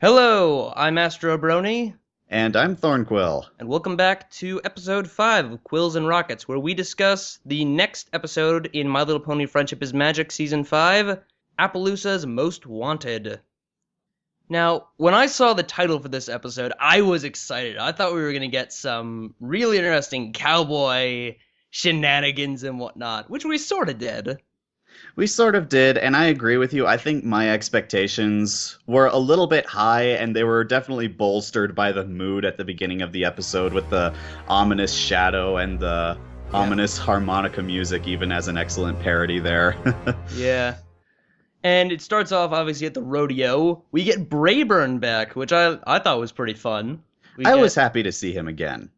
Hello, I'm Astro, And I'm Thornquill. and welcome back to episode 5 of Quills and Rockets, where we discuss the next episode in My Little Pony Friendship is Magic Season 5, Appaloosa's Most Wanted. Now, when I saw the title for this episode, I was excited. I thought we were going to get some really interesting cowboy shenanigans and whatnot, which we sort of did. We sort of did, and I agree with you. I think my expectations were a little bit high, and they were definitely bolstered by the mood at the beginning of the episode with the ominous shadow and the ominous harmonica music, even as an excellent parody there. Yeah. And it starts off, obviously, at the rodeo. We get Brayburn back, which I thought was pretty fun. I was happy to see him again.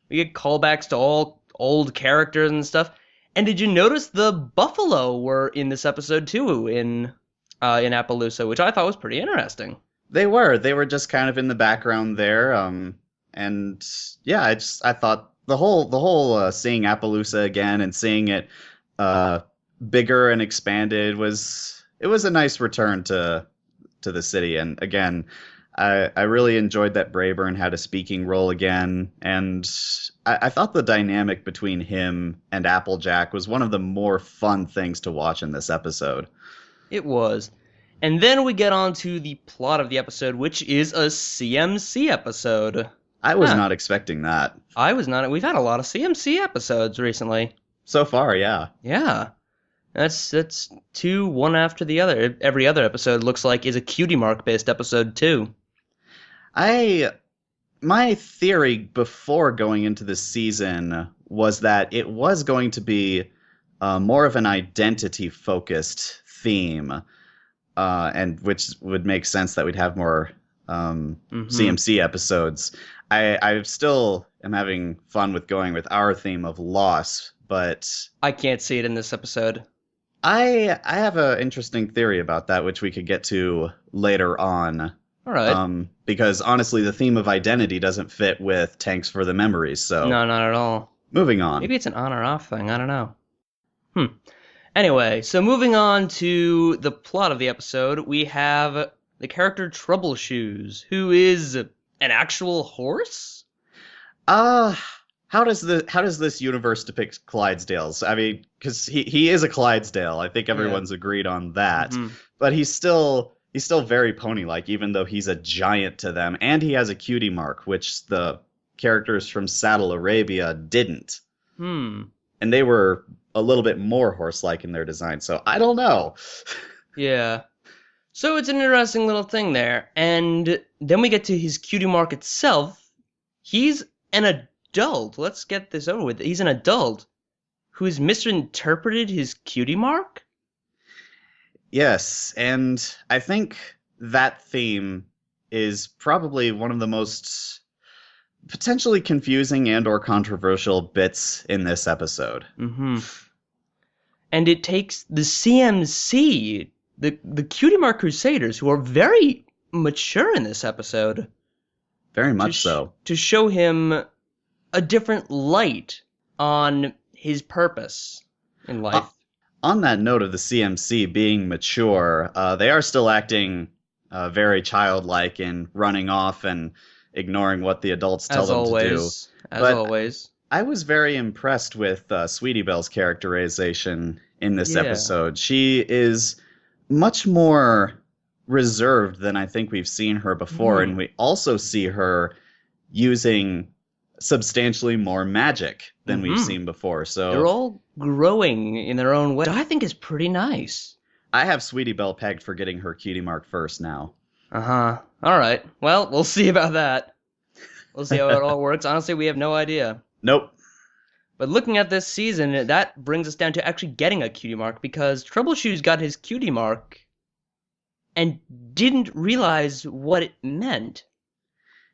We get callbacks to all old characters and stuff. And did you notice the buffalo were in this episode, too, in Appaloosa, which I thought was pretty interesting. They were just kind of in the background there. And yeah, I thought the whole seeing Appaloosa again and seeing it bigger and expanded it was a nice return to the city. And again, I really enjoyed that Brayburn had a speaking role again, and I thought the dynamic between him and Applejack was one of the more fun things to watch in this episode. It was. And then we get on to the plot of the episode, which is a CMC episode. I was not expecting that. I was not. We've had a lot of CMC episodes recently. So far, yeah. Yeah. That's two, one after the other. Every other episode looks like is a Cutie Mark based episode too. My theory before going into this season was that it was going to be more of an identity-focused theme, and which would make sense that we'd have more CMC episodes. I still am having fun with going with our theme of loss, but I can't see it in this episode. I have an interesting theory about that, which we could get to later on. All right. Because honestly, the theme of identity doesn't fit with Tanks for the Memories, so... No, not at all. Moving on. Maybe it's an on or off thing. I don't know. Anyway, so moving on to the plot of the episode, we have the character Troubleshoes, who is an actual horse? How does this universe depict Clydesdales? I mean, because he is a Clydesdale. I think everyone's agreed on that. Mm-hmm. But he's still very pony-like, even though he's a giant to them. And he has a cutie mark, which the characters from Saddle Arabia didn't. And they were a little bit more horse-like in their design, so I don't know. Yeah. So it's an interesting little thing there. And then we get to his cutie mark itself. He's an adult. Let's get this over with. He's an adult who has misinterpreted his cutie mark? Yes, and I think that theme is probably one of the most potentially confusing and or controversial bits in this episode. And it takes the CMC, the Cutie Mark Crusaders, who are very mature in this episode. Very much so. To show him a different light on his purpose in life. On that note of the CMC being mature, they are still acting very childlike and running off and ignoring what the adults tell them to do. As always. I was very impressed with Sweetie Belle's characterization in this episode. She is much more reserved than I think we've seen her before, and we also see her using substantially more magic than we've seen before. So they're all growing in their own way, which I think is pretty nice. I have Sweetie Belle pegged for getting her cutie mark first now. All right. Well, we'll see about that. We'll see how it all works. Honestly, we have no idea. Nope. But looking at this season, that brings us down to actually getting a cutie mark, because Troubleshoes got his cutie mark and didn't realize what it meant.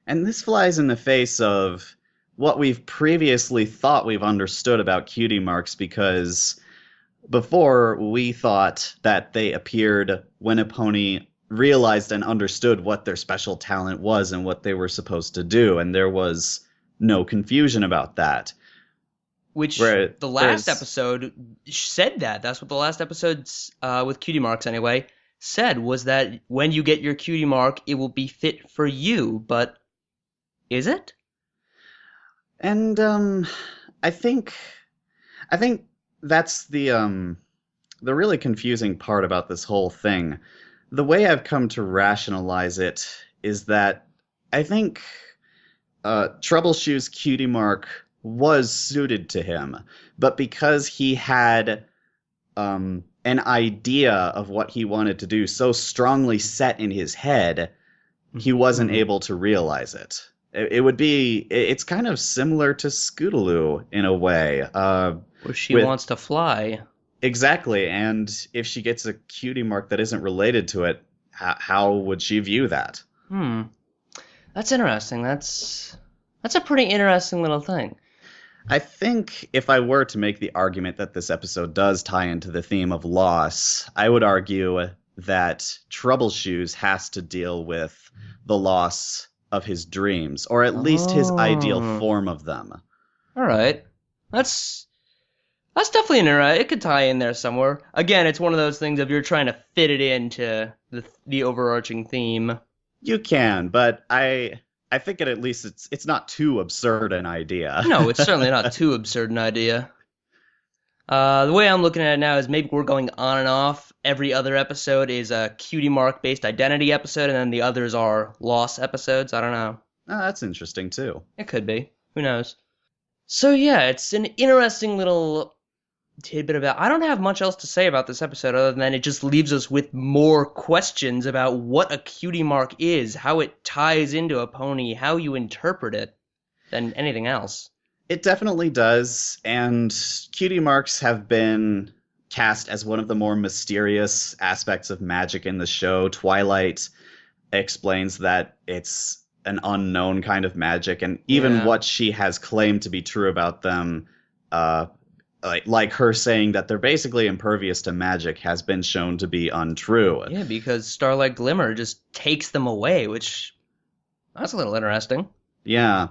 And this flies in the face of what we've previously thought we've understood about cutie marks, because before we thought that they appeared when a pony realized and understood what their special talent was and what they were supposed to do, and there was no confusion about that. Which the last episode said that. That's what the last episode with Cutie Marks anyway said was that when you get your cutie mark, it will be fit for you. But is it? And I think I think that's the really confusing part about this whole thing. The way I've come to rationalize it is that I think Troubleshoe's Cutie Mark was suited to him, but because he had an idea of what he wanted to do so strongly set in his head, he wasn't able to realize it. It's kind of similar to Scootaloo in a way. Where she wants to fly. Exactly, and if she gets a cutie mark that isn't related to it, how would she view that? That's interesting. That's a pretty interesting little thing. I think if I were to make the argument that this episode does tie into the theme of loss, I would argue that Troubleshoes has to deal with the loss of his dreams, or at least his ideal form of them. All right. That's definitely it could tie in there somewhere. Again, it's one of those things if you're trying to fit it into the overarching theme. You can, but I think at least it's not too absurd an idea. No, it's certainly not too absurd an idea. The way I'm looking at it now is maybe we're going on and off. Every other episode is a cutie mark based identity episode, and then the others are loss episodes. I don't know. Oh, that's interesting too. It could be. Who knows? So yeah, it's an interesting little tidbit about. I don't have much else to say about this episode other than it just leaves us with more questions about what a cutie mark is, how it ties into a pony, how you interpret it, than anything else. It definitely does, and cutie marks have been cast as one of the more mysterious aspects of magic in the show. Twilight explains that it's an unknown kind of magic, and even what she has claimed to be true about them, like her saying that they're basically impervious to magic, has been shown to be untrue. Yeah, because Starlight Glimmer just takes them away, which that's a little interesting. Yeah.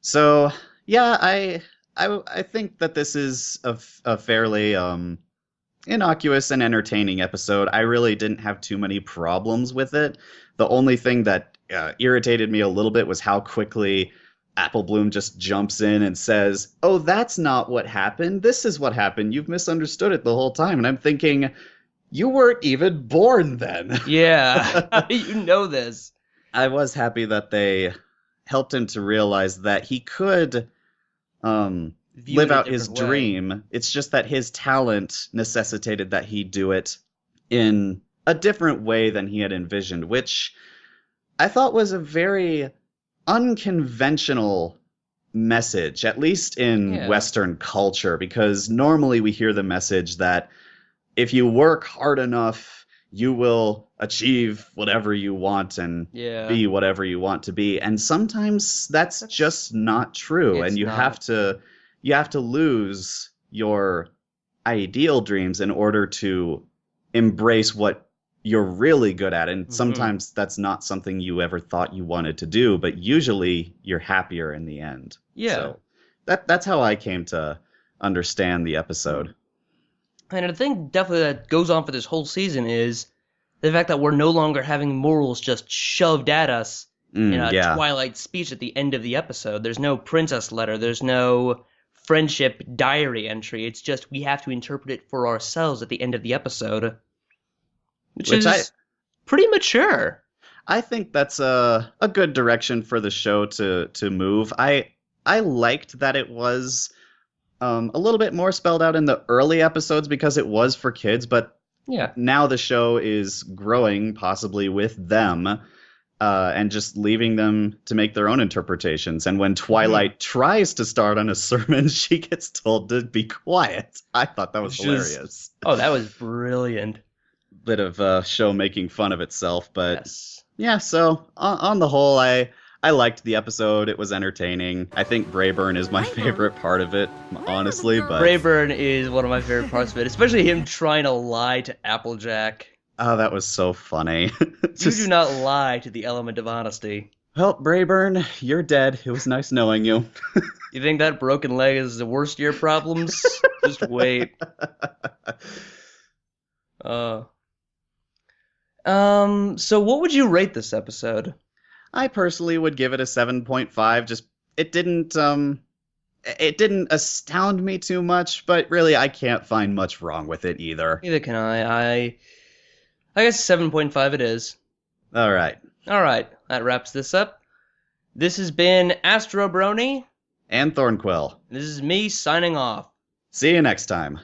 So yeah, I think that this is a fairly innocuous and entertaining episode. I really didn't have too many problems with it. The only thing that irritated me a little bit was how quickly Apple Bloom just jumps in and says, "Oh, that's not what happened. This is what happened. You've misunderstood it the whole time." And I'm thinking, you weren't even born then. Yeah, you know this. I was happy that they helped him to realize that he could live out his dream. It's just that his talent necessitated that he do it in a different way than he had envisioned, which I thought was a very unconventional message, at least in Western culture, because normally we hear the message that if you work hard enough, you will achieve whatever you want and be whatever you want to be. And sometimes that's just not true, and you have to lose your ideal dreams in order to embrace what you're really good at. And sometimes that's not something you ever thought you wanted to do, but usually you're happier in the end. Yeah. So that's how I came to understand the episode. And the thing definitely that goes on for this whole season is the fact that we're no longer having morals just shoved at us in a Twilight speech at the end of the episode. There's no princess letter. There's no friendship diary entry. It's just we have to interpret it for ourselves at the end of the episode. Which is pretty mature. I think that's a good direction for the show to move. I liked that it was a little bit more spelled out in the early episodes because it was for kids, but now the show is growing possibly with them and just leaving them to make their own interpretations. And when Twilight tries to start on a sermon, she gets told to be quiet. I thought that was hilarious. That was brilliant. Bit of show making fun of itself, but so on the whole, I liked the episode. It was entertaining. I think Brayburn is my favorite part of it, honestly. But Brayburn is one of my favorite parts of it, especially him trying to lie to Applejack. Oh, that was so funny. You do not lie to the element of honesty. Well, Brayburn, you're dead. It was nice knowing you. You think that broken leg is the worst of your problems? Just wait. So what would you rate this episode? I personally would give it a 7.5. Just it didn't astound me too much, but really I can't find much wrong with it either. Neither can I guess 7.5 it is. All right. All right, that wraps this up. This has been Astro Brony. And Thornquill. This is me signing off. See you next time.